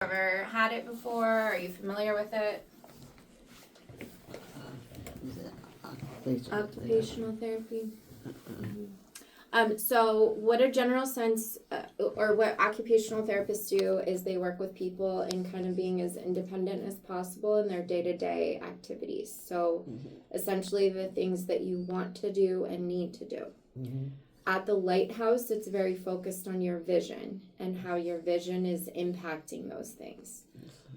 Ever had it before? Are you familiar with it? Occupational therapy. So what a general sense, or what occupational therapists do is they work with people in kind of being as independent as possible in their day-to-day activities. So essentially the things that you want to do and need to do. At the Lighthouse, it's very focused on your vision and how your vision is impacting those things.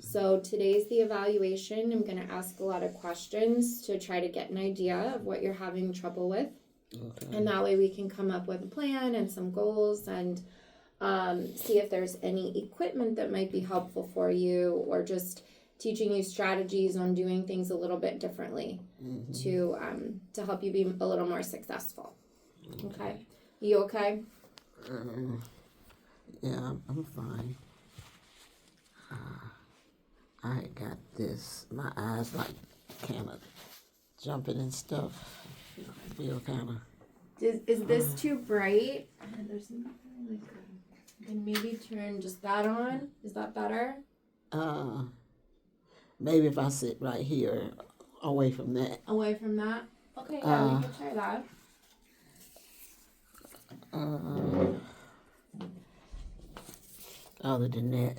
So today's the evaluation. I'm going to ask a lot of questions to try to get an idea of what you're having trouble with. Okay. And that way we can come up with a plan and some goals and see if there's any equipment that might be helpful for you, or just teaching you strategies on doing things a little bit differently to help you be a little more successful. Okay. You okay? Yeah, I'm fine. I got this. My eyes like kind of jumping and stuff. I feel kind of. Is this too bright? There's nothing like. Then maybe turn just that on. Is that better? Maybe if I sit right here, away from that. Away from that. Okay, yeah, we can try that. Other than that,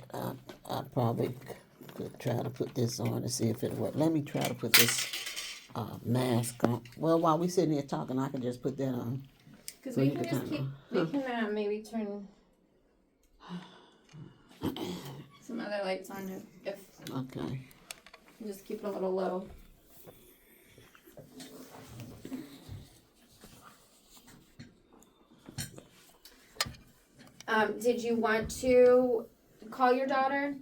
I probably could try to put this on and see if it works. Let me try to put this mask on. Well, while we sitting here talking, I can just put that on. Because we can just keep, we can maybe turn some other lights on if okay. Just keep it a little low. Did you want to call your daughter,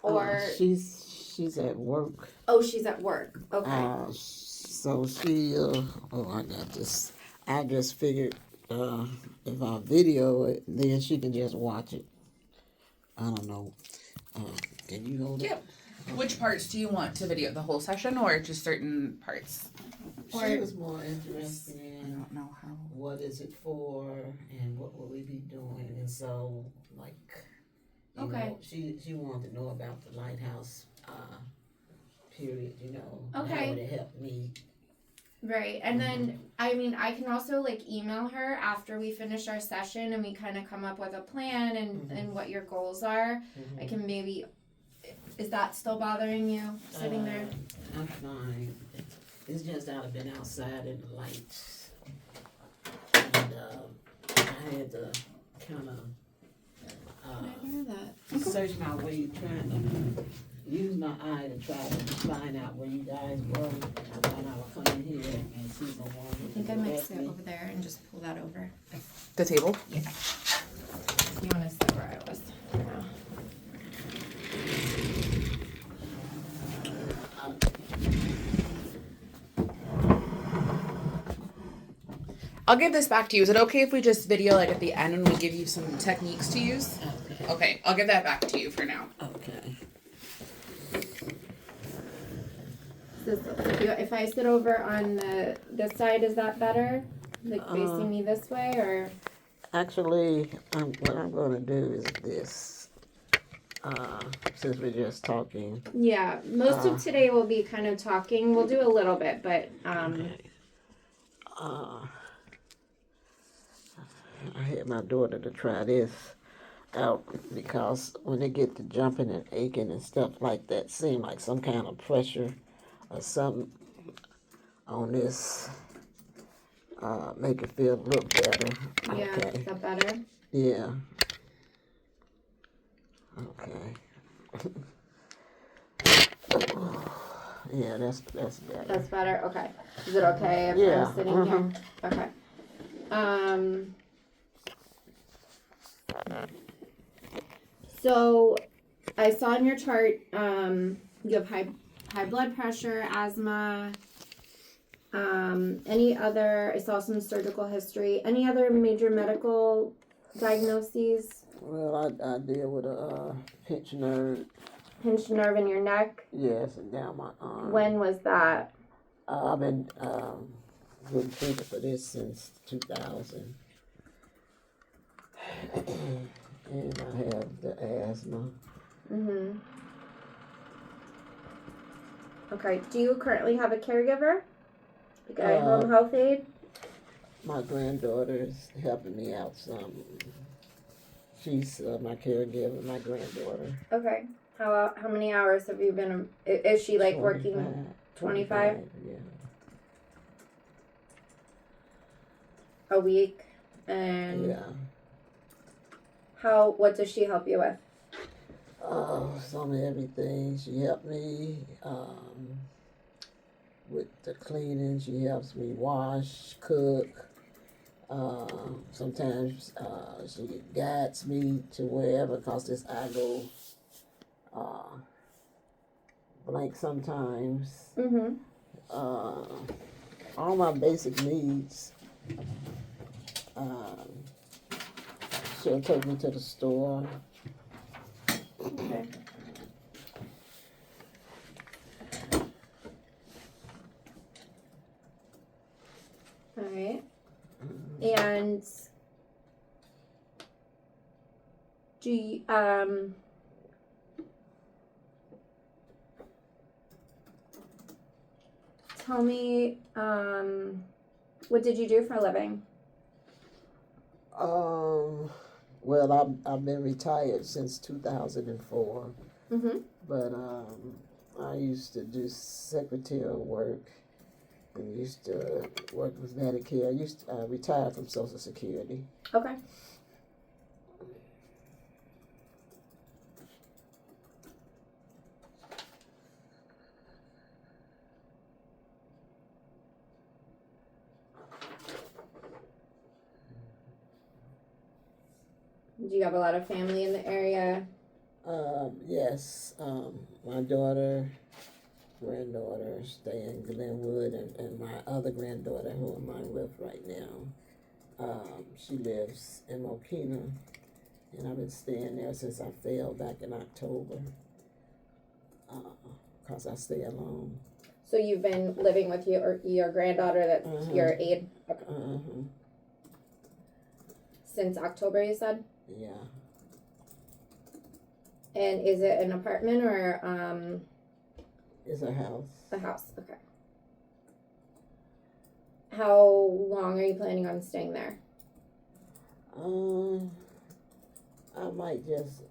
or she's at work? Oh, she's at work. Okay. So she I got this. I just figured if I video it, then she can just watch it. I don't know. Can you hold it? Yep. Which parts do you want to video? The whole session or just certain parts? She was more interested in, I don't know how. what is it for and what will we be doing, and so like, you know, she wanted to know about the Lighthouse period, you know, Okay. how would it help me. Right. And then, I mean, I can also like email her after we finish our session and we kind of come up with a plan and what your goals are. I can maybe, is that still bothering you sitting there? I'm fine. It's just I've been outside in the lights, and I had to kind of I hear that. search my way, trying to use my eye to try to find out where you guys were. I thought I would come in here and see someone. I think I might sit over there and just pull that over. The table? Yeah. You want to sit where I was? No. I'll give this back to you. Is it okay if we just video like at the end when we give you some techniques to use? Okay, I'll give that back to you for now. Okay. If I sit over on this side, is that better? Like facing me this way, or? Actually, what I'm going to do is this. Since we're just talking. Yeah, most of today will be kind of talking. We'll do a little bit, but Okay. I had my daughter to try this out because when they get to jumping and aching and stuff like that, seem like some kind of pressure or something on this make it feel a little better. Yeah, Okay. is that better? Yeah. Okay. Yeah, that's better. That's better. Okay. Is it okay if I'm sitting here? Okay. So I saw in your chart, you have high blood pressure, asthma. Any other? I saw some surgical history. Any other major medical diagnoses? Well, I deal with a pinched nerve. Pinched nerve in your neck? Yes, and down my arm. When was that? I've been getting treated for this since 2000. And I have the asthma. Mm-hmm. Okay. Do you currently have a caregiver? Like a home health aide? My granddaughter's helping me out some. She's my caregiver, my granddaughter. Okay. How many hours have you been? Is she like working 25 Yeah. a week? And Yeah. what does she help you with? Some of everything. She helped me with the cleaning. She helps me wash, cook. Sometimes she guides me to wherever, cause this I go blank sometimes. Mm-hmm. All my basic needs. She'll take me to the store. Okay. All right. And do you, tell me, what did you do for a living? Well, I've been retired since 2004, Mm-hmm. but I used to do secretarial work and used to work with Medicare. I used to retire from Social Security. Okay. Do you have a lot of family in the area? Yes, my daughter, granddaughter stay in Glenwood, and my other granddaughter, who am I with right now, she lives in Mokina, and I've been staying there since I fell back in October, cause I stay alone. So you've been living with your granddaughter that's your aide since October, you said? Yeah. And is it an apartment or It's a house. a house? Okay. How long are you planning on staying there? I might just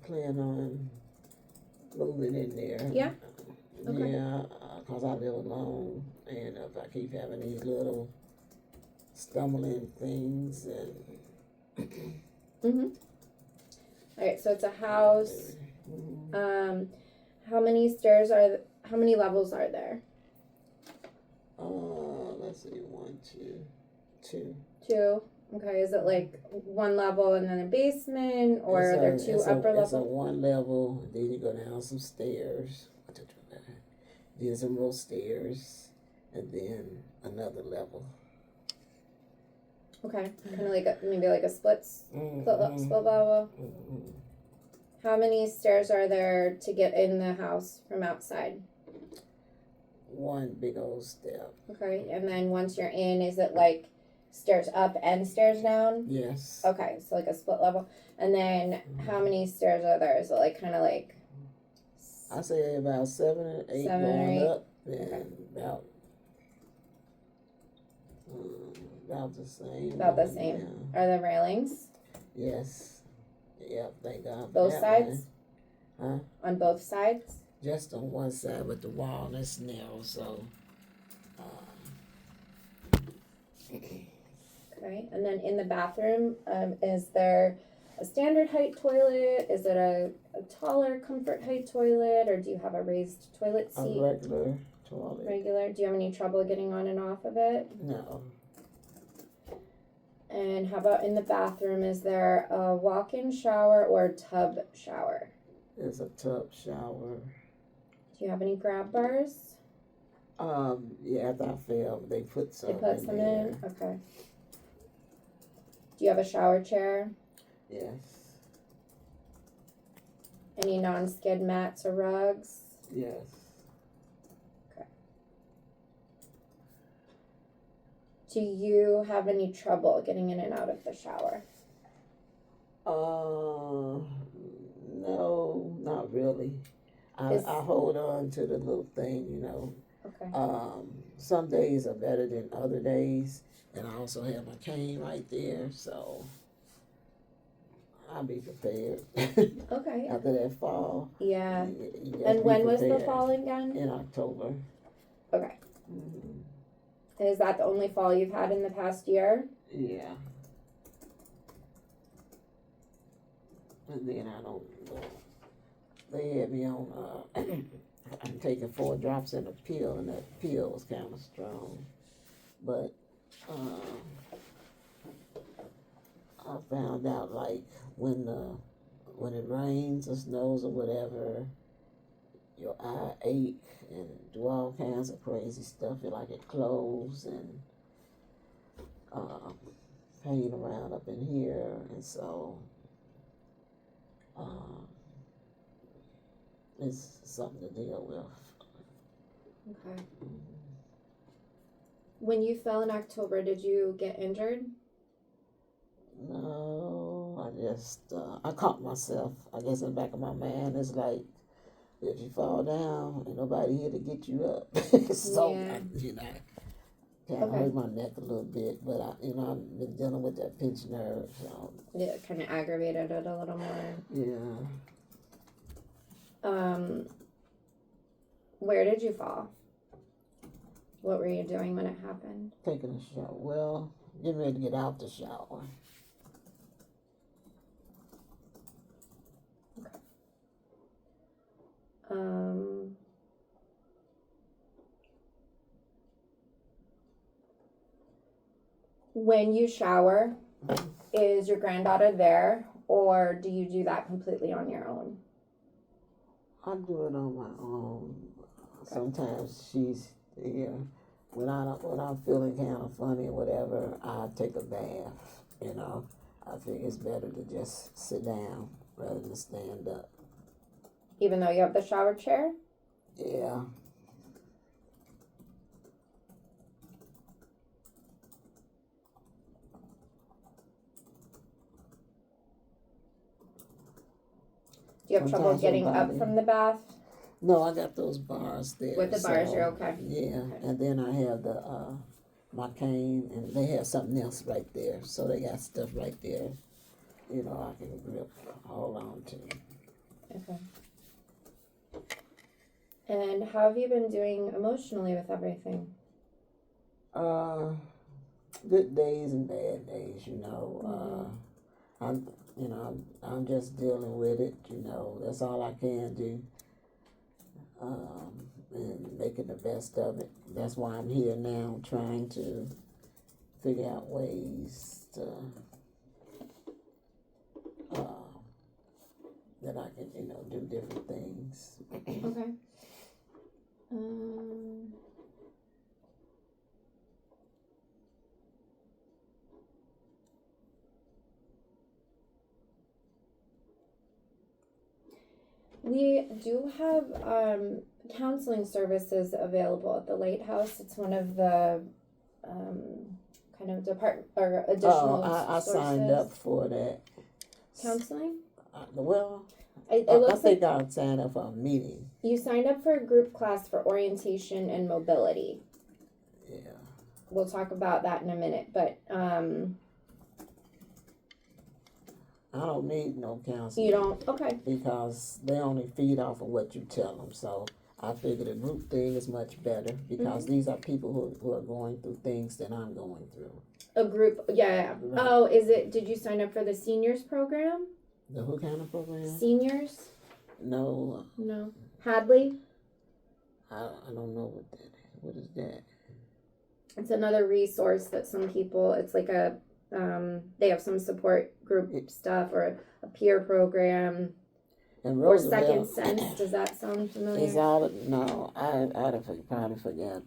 plan on moving in there. Yeah? Okay. Yeah, cause I live alone, and if I keep having these little stumbling things and Mm-hmm. All right, so it's a house. How many stairs how many levels are there? Let's see, 1, 2, 2. 2. Okay, is it like one level and then a basement, or are there 2 upper It's a levels? 1 level, then you go down some stairs, then some more stairs, and then another level. Okay, kind of like maybe like a split level. Mm-hmm. How many stairs are there to get in the house from outside? 1 big old step. Okay, and then once you're in, is it like stairs up and stairs down? Yes. Okay, so like a split level. And then how many stairs are there? Is it like kind of like I say about 7 or 8 7 or going 8? up, and about the same. About the same. Yeah. Are there railings? Yes. Yep, thank God. Both sides? Huh? On both sides? Just on one side, but the wall is narrow, so. Okay, and then in the bathroom, is there a standard height toilet? Is it a taller comfort height toilet, or do you have a raised toilet seat? A regular toilet. Regular. Do you have any trouble getting on and off of it? No. And how about in the bathroom? Is there a walk-in shower or a tub shower? There's a tub shower. Do you have any grab bars? Yeah, after I fell, they put some. They put some there. in? Okay. Do you have a shower chair? Yes. Any non-skid mats or rugs? Yes. Do you have any trouble getting in and out of the shower? No, not really. I Is- hold on to the little thing, you know. Okay. Some days are better than other days, and I also have my cane right there, so I'll be prepared. Okay. After that fall. Yeah. you just And be when was the prepared. fall again? In October. Okay. Mhm. Is that the only fall you've had in the past year? Yeah. And then I don't know. They had me on, I'm taking 4 drops in a pill, and that pill was kind of strong. But, I found out, like, when it rains or snows or whatever, your eye ache and do all kinds of crazy stuff. It close and, pain around up in here, and so, it's something to deal with. Okay. When you fell in October, did you get injured? No, I just, I caught myself. I guess in the back of my mind, it's like, if you fall down, ain't nobody here to get you up. So, Yeah. Kind of Okay. hurt my neck a little bit, but I've been dealing with that pinched nerve, so, It kind of aggravated it a little more. yeah. Where did you fall? What were you doing when it happened? Taking a shower. Well, getting ready to get out the shower. When you shower, is your granddaughter there, or do you do that completely on your own? I do it on my own. Sometimes she's here. When I'm feeling kind of funny or whatever, I take a bath. I think it's better to just sit down rather than stand up. Even though you have the shower chair? Yeah. Do you have trouble Sometimes getting up somebody- from the bath? No, I got those bars there. With the bars, so, you're okay. Yeah, Okay. and then I have my cane, and they have something else right there. So they got stuff right there, I can hold on to. Okay. And how have you been doing emotionally with everything? Good days and bad days, I'm just dealing with it, that's all I can do. And making the best of it. That's why I'm here now, trying to figure out ways to, that I can, do different things. Okay. We do have counseling services available at the Lighthouse. It's one of the kind of additional I sources. signed up for that. Counseling? Well, It I looks think like I signed up for a meeting. you signed up for a group class for orientation and mobility. Yeah. We'll talk about that in a minute, but I don't need no counseling. you don't. Okay. Because they only feed off of what you tell them. So I figure the group thing is much better because these are people who are going through things that I'm going through. A group, yeah. Right. Oh, did you sign up for the seniors program? The who kind of program? Seniors? No, No. Hadley? I don't know what that is. What is that? It's another resource that some people, it's like they have some support group stuff or a peer program And or Roosevelt, Second Sense. Does that sound familiar? It's all, no, I'd probably forget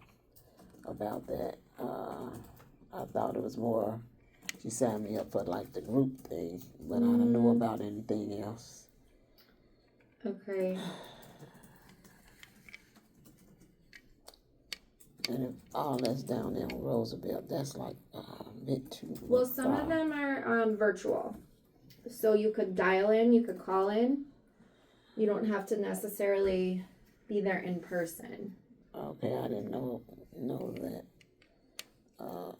about that. I thought it was more, she signed me up for like the group thing, but I don't know about anything else. Okay. And if all that's down there on Roosevelt, that's like a bit too Well, some far. of them are virtual. So you could dial in, you could call in. You don't have to necessarily be there in person. Okay, I didn't know that.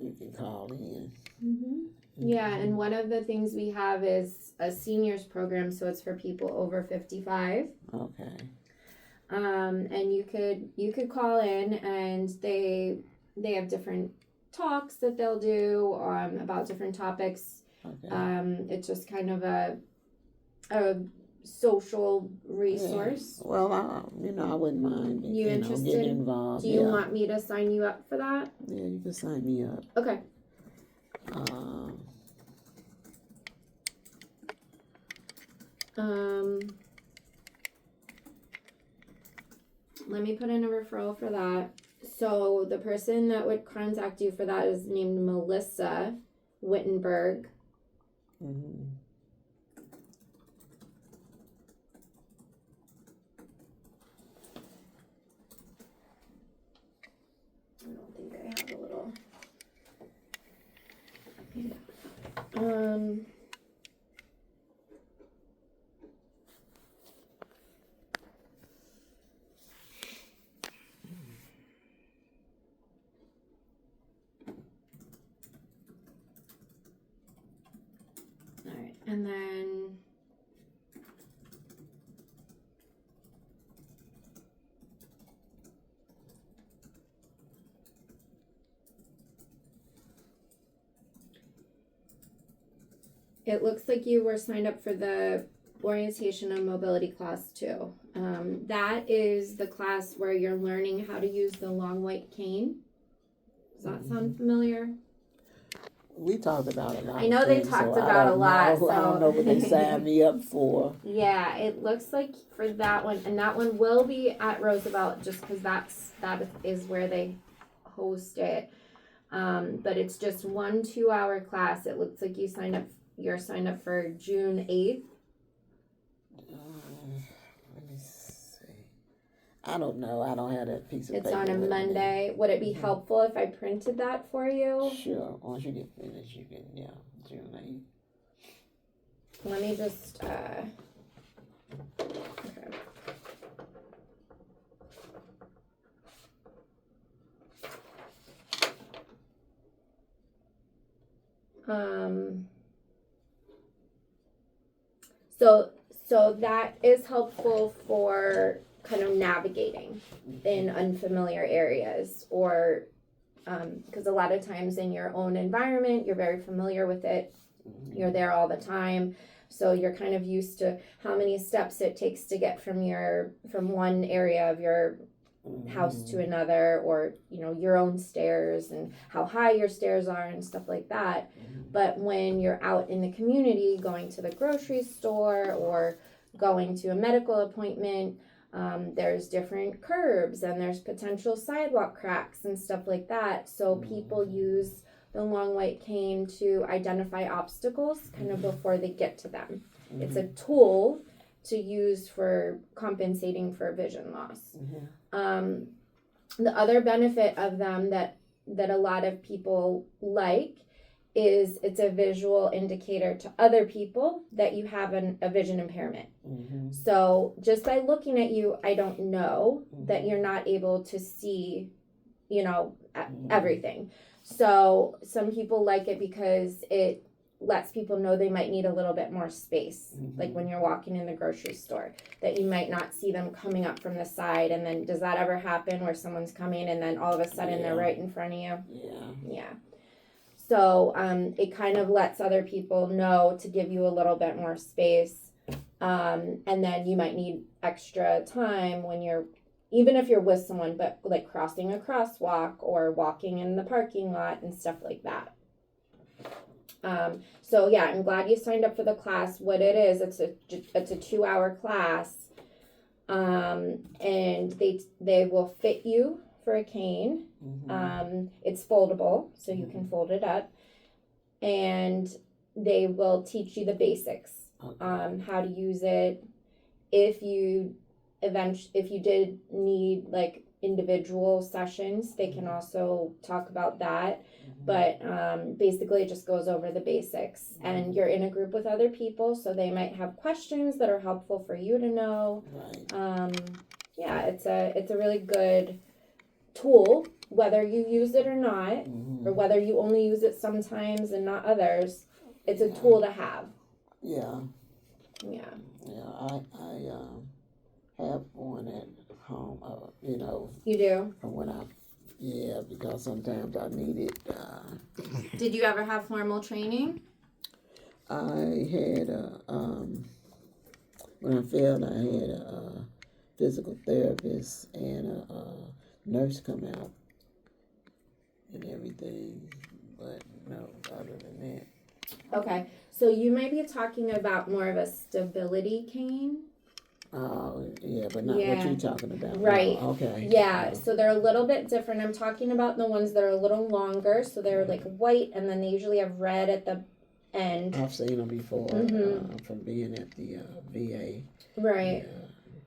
You can call in. Yeah, and one of the things we have is a seniors program, so it's for people over 55. Okay. And you could call in, and they have different talks that they'll do about different topics. Okay. It's just kind of a social resource. Yeah. Well, I wouldn't mind. You interested? Getting involved. Do you want me to sign you up for that? Yeah, you can sign me up. Okay. Let me put in a referral for that. So the person that would contact you for that is named Melissa Wittenberg. Mm-hmm. I don't think I have a little. All right, and then it looks like you were signed up for the orientation and mobility class too. That is the class where you're learning how to use the long white cane. Does that sound familiar? We talked about a lot. I know they talked about a lot. I don't know what they signed me up for. Yeah, it looks like for that one, and that one will be at Roosevelt, just because that is where they host it. But it's just 1 2-hour class. It looks like you're signed up for June 8th. Let me see. I don't know. I don't have that piece of paper. It's on a with me. Monday. Would it be helpful if I printed that for you? Sure. Once you get finished, you can, June 8th. Let me just, okay. So that is helpful for kind of navigating in unfamiliar areas, or because a lot of times in your own environment, you're very familiar with it. You're there all the time. So you're kind of used to how many steps it takes to get from one area of your house to another, or your own stairs and how high your stairs are and stuff like that. But when you're out in the community, going to the grocery store or going to a medical appointment, there's different curbs and there's potential sidewalk cracks and stuff like that. So people use the long white cane to identify obstacles kind of before they get to them. It's a tool to use for compensating for vision loss. The other benefit of them that a lot of people like is it's a visual indicator to other people that you have a vision impairment. So just by looking at you, I don't know that you're not able to see, everything. So some people like it because it lets people know they might need a little bit more space. Like when you're walking in the grocery store, that you might not see them coming up from the side. And then does that ever happen where someone's coming and then all of a sudden they're right in front of you? Yeah. So it kind of lets other people know to give you a little bit more space. And then you might need extra time when even if you're with someone, but like crossing a crosswalk or walking in the parking lot and stuff like that. So yeah, I'm glad you signed up for the class. What it is, it's a 2-hour class. And they will fit you for a cane. It's foldable, so you can fold it up. And they will teach you the basics, how to use it. If you did need like individual sessions, they can also talk about that. But basically, it just goes over the basics. And you're in a group with other people, so they might have questions that are helpful for you to know. Right. Yeah, it's a really good tool, whether you use it or not, or whether you only use it sometimes and not others. It's a tool to have. Yeah. Yeah. Yeah. I have one at home. You know, You do? when because sometimes I need it. Did you ever have formal training? I had when I failed, I had a physical therapist and a nurse come out and everything, but no, other than that. Okay, so you might be talking about more of a stability cane. Oh, yeah, but not Yeah. what you're talking about. Right. No, okay. Yeah, so they're a little bit different. I'm talking about the ones that are a little longer, so they're like white, and then they usually have red at the end. I've seen them before from being at the VA. Right.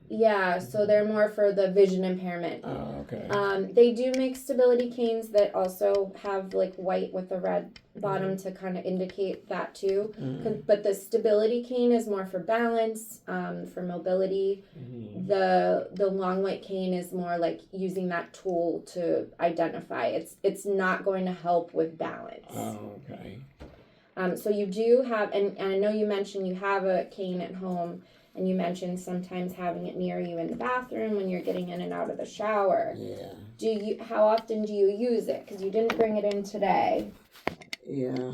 Yeah, so they're more for the vision impairment. Oh, okay. They do make stability canes that also have like white with a red bottom to kind of indicate that too. But the stability cane is more for balance, for mobility. The long white cane is more like using that tool to identify. It's not going to help with balance. Oh, okay. So you do have, and I know you mentioned you have a cane at home. And you mentioned sometimes having it near you in the bathroom when you're getting in and out of the shower. Yeah. How often do you use it? Because you didn't bring it in today. Yeah.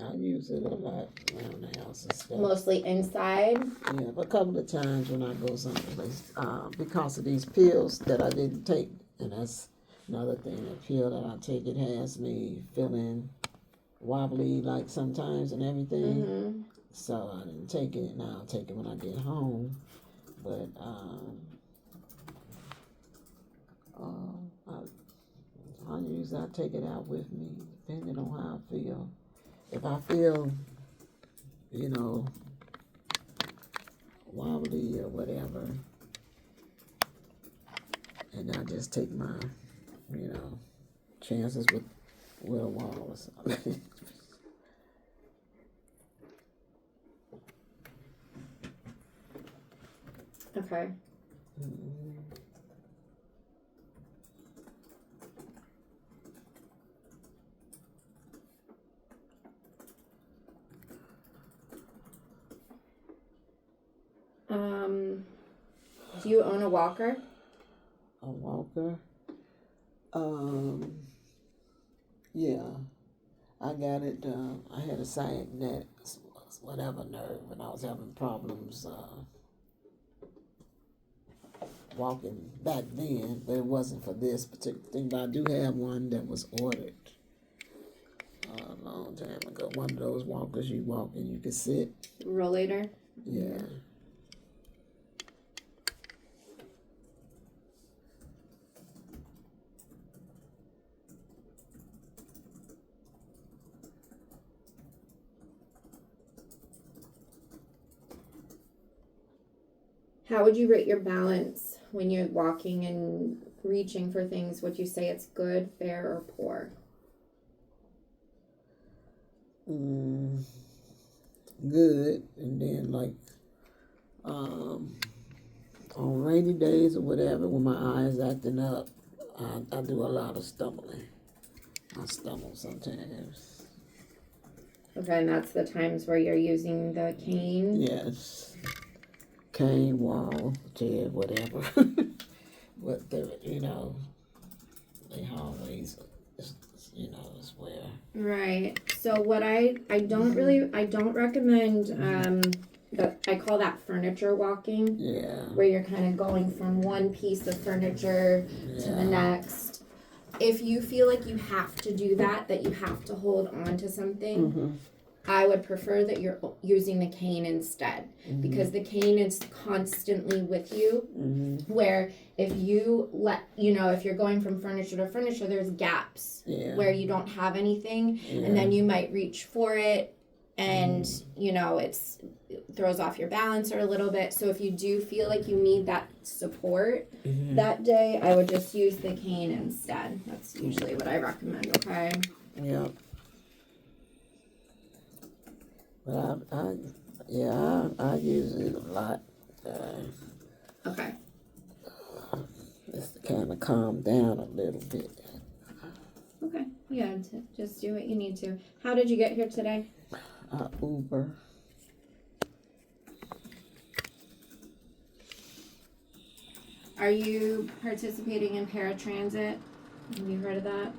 I use it a lot around the house and stuff. Mostly inside? Yeah, but a couple of times when I go someplace, because of these pills that I didn't take, and that's another thing, the pill that I take, it has me feeling wobbly like sometimes and everything. So I didn't take it. Now I'll take it when I get home. But I take it out with me, depending on how I feel. If I feel, wobbly or whatever, and I just take my, chances with a wall or something. Okay. Do you own a walker? A walker? Yeah. I got it, I had a sciatic whatever nerve, and I was having problems, walking back then, but it wasn't for this particular thing. But I do have one that was ordered a long time ago. One of those walkers you walk and you can sit. Rollator? Yeah. How would you rate your balance when you're walking and reaching for things? Would you say it's good, fair, or poor? Good. And then on rainy days or whatever, when my eyes acting up, I do a lot of stumbling. I stumble sometimes. Okay, and that's the times where you're using the cane? Yes. Cane, wall, chair, whatever. But they always, is where. Right. So what I don't recommend, but I call that furniture walking. Yeah. Where you're kind of going from one piece of furniture to the next. If you feel like you have to do that you have to hold on to something, I would prefer that you're using the cane instead, because the cane is constantly with you. Where if you if you're going from furniture to furniture, there's gaps where you don't have anything, and then you might reach for it, and it's throws off your balancer a little bit. So if you do feel like you need that support Mm-hmm. that day, I would just use the cane instead. That's usually what I recommend, okay? Yeah. But I use it a lot. Okay. Just to kind of calm down a little bit. Okay. Yeah, just do what you need to. How did you get here today? Uber. Are you participating in paratransit? Have you heard of that?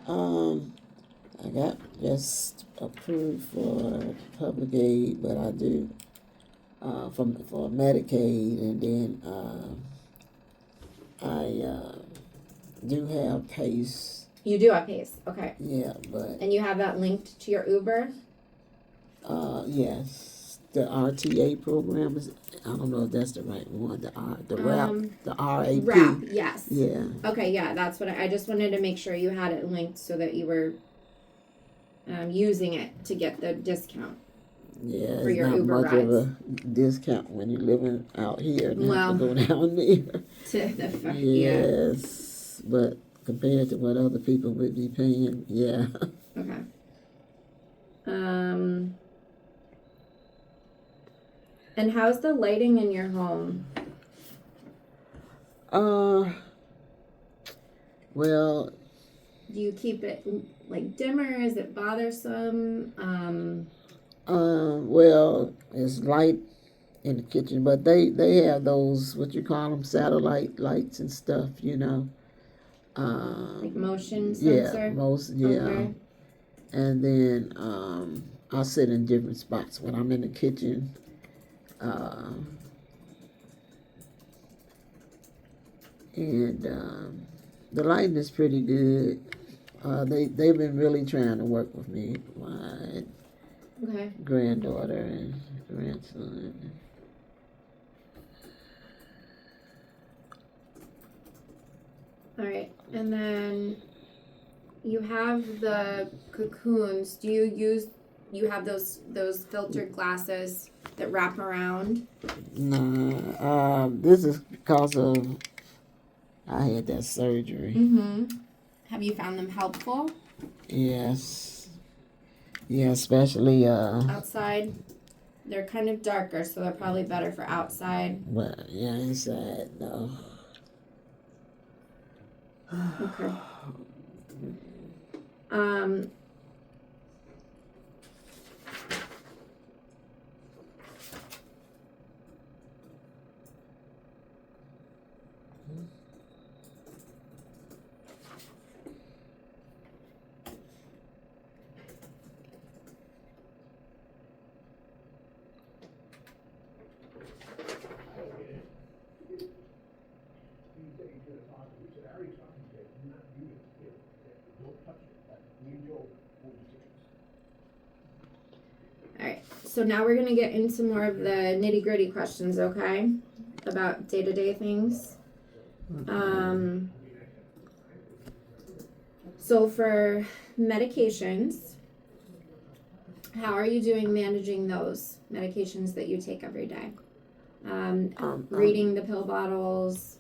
I got just approved for public aid, but I do for Medicaid, and then I do have PACE. You do have PACE. Okay. Yeah, but And you have that linked to your Uber? yes, the RTA program is. I don't know if that's the right one. The RAP. RAP, yes. Yeah. Okay, yeah, that's what I just wanted to make sure you had it linked so that you were using it to get the discount. Yeah, For it's your not Uber much of a discount when you're living out here and have to go down there. To the Yes, but compared to what other people would be paying, yeah. Okay. And how's the lighting in your home? Well, Do you keep it like dimmer? Is it bothersome? well, it's light in the kitchen, but they have those, what you call them, satellite lights and stuff, you know. Like motion Yeah, sensor? yeah. Okay. And then I sit in different spots when I'm in the kitchen. And the lighting is pretty good. They've been really trying to work with me, my Okay. granddaughter and grandson. All right. And then you have the cocoons. Do you have those filtered glasses that wrap around? Nah, this is because of I had that surgery. Mm-hmm. Have you found them helpful? Yes. Yeah, especially Outside? They're kind of darker, so they're probably better for outside. but yeah, inside no. Okay. Um, Alright, so now we're gonna get into more of the nitty gritty questions, okay? About day to day things. So for medications, how are you doing managing those medications that you take every day? Reading the pill bottles,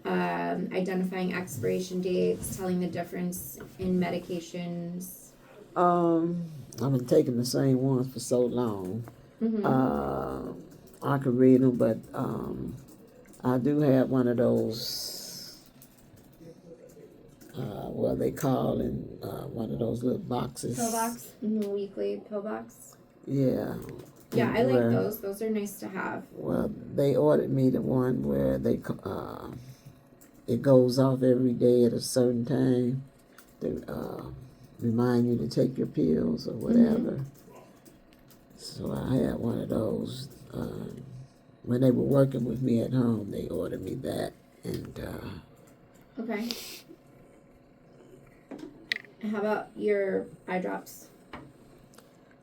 identifying expiration dates, telling the difference in medications. I've been taking the same ones for so long. Mm-hmm. I could read them, but I do have one of those. What they call in one of those little boxes. Pill box? Mm-hmm. Weekly pill box? Yeah. Yeah, I like Where- those. Those are nice to have. Well, they ordered me the one where it goes off every day at a certain time to remind you to take your pills or whatever. So I had one of those. When they were working with me at home, they ordered me that, and Okay. And how about your eye drops?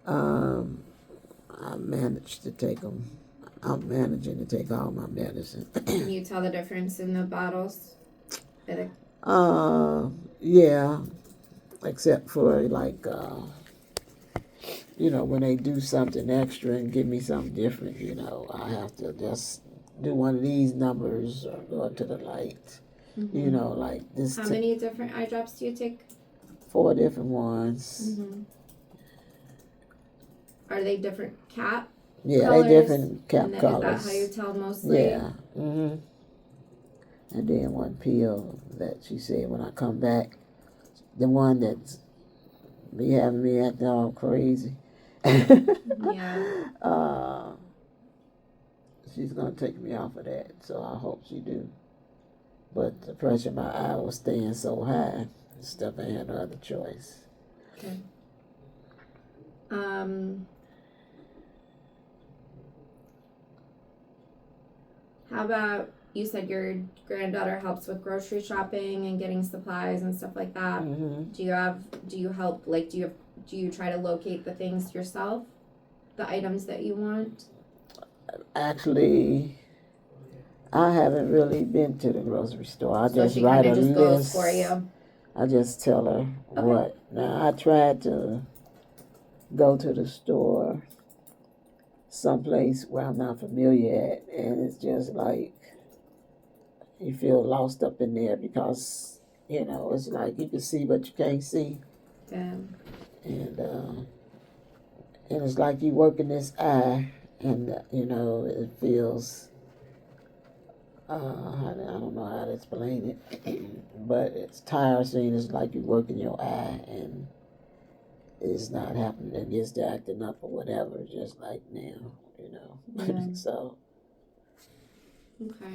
I managed to take them. I'm managing to take all my medicine. Can you tell the difference in the bottles? Yeah, except for like you know, when they do something extra and give me something different, you know, I have to just do one of these numbers or go up to the light. You know, like this. How many different eye drops do you take? 4 different ones. Are they different cap? Yeah, colors? they different cap And colors. Is that how you tell mostly? Yeah. And then one pill that she said when I come back, the one that's be having me acting all crazy. Yeah. She's gonna take me off of that, so I hope she do. But the pressure in my eye was staying so high, stuff ain't had no other choice. Okay. How about, you said your granddaughter helps with grocery shopping and getting supplies and stuff like that. Do you help, like, do you try to locate the things yourself? The items that you want? Actually, I haven't really been to the grocery store. I So just she write kind a of just goes list. for you. I just tell her what. Now, I tried to go to the store someplace where I'm not familiar at, and it's just like you feel lost up in there because, you know, it's like you can see but you can't see. Yeah. And it's like you working this eye, and, you know, it feels, I don't know how to explain it, but it's tiresome. It's like you're working your eye, and it's not happening. It gets to acting up or whatever, just like now, you know. Yeah. So. Okay.